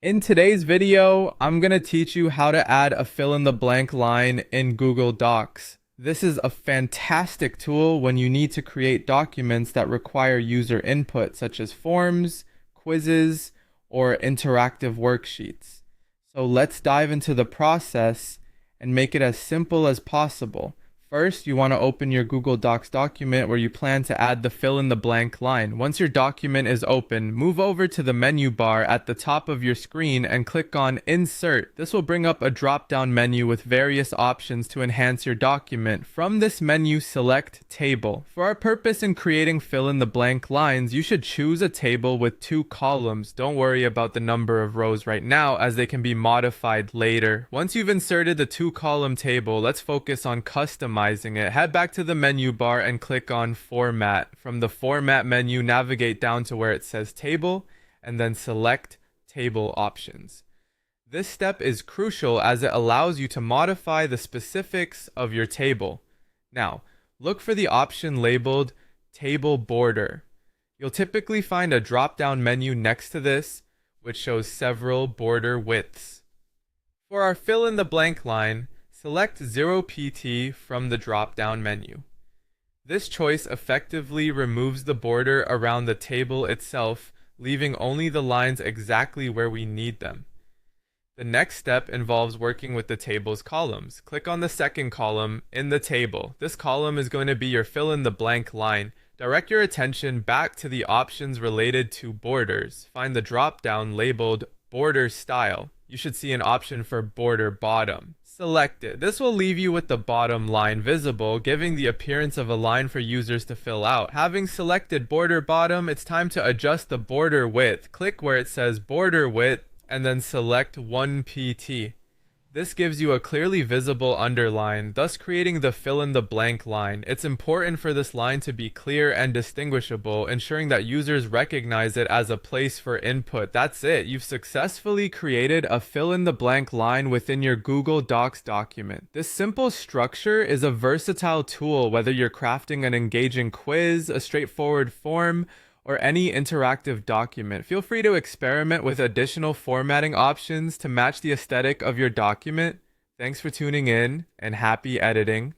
In today's video, I'm going to teach you how to add a fill-in-the-blank line in Google Docs. This is a fantastic tool when you need to create documents that require user input, such as forms, quizzes, or interactive worksheets. So let's dive into the process and make it as simple as possible. First, you want to open your Google Docs document where you plan to add the fill-in-the-blank line. Once your document is open, move over to the menu bar at the top of your screen and click on Insert. This will bring up a drop-down menu with various options to enhance your document. From this menu, select Table. For our purpose in creating fill-in-the-blank lines, you should choose a table with 2 columns. Don't worry about the number of rows right now, as they can be modified later. Once you've inserted the 2-column table, let's focus on customizing it. Head back to the menu bar and click on Format. From the Format menu, navigate down to where it says Table and then select Table Options. This step is crucial as it allows you to modify the specifics of your table. Now, look for the option labeled Table Border. You'll typically find a drop-down menu next to this, which shows several border widths. For our fill-in-the-blank line, select 0pt from the drop-down menu. This choice effectively removes the border around the table itself, leaving only the lines exactly where we need them. The next step involves working with the table's columns. Click on the second column in the table. This column is going to be your fill-in-the-blank line. Direct your attention back to the options related to borders. Find the drop-down labeled Border Style. You should see an option for Border Bottom. Select it. This will leave you with the bottom line visible, giving the appearance of a line for users to fill out. Having selected Border Bottom, it's time to adjust the border width. Click where it says Border Width and then select 1pt. This gives you a clearly visible underline, thus creating the fill-in-the-blank line. It's important for this line to be clear and distinguishable, ensuring that users recognize it as a place for input. That's it. You've successfully created a fill-in-the-blank line within your Google Docs document. This simple structure is a versatile tool whether you're crafting an engaging quiz, a straightforward form, or any interactive document. Feel free to experiment with additional formatting options to match the aesthetic of your document. Thanks for tuning in, and happy editing.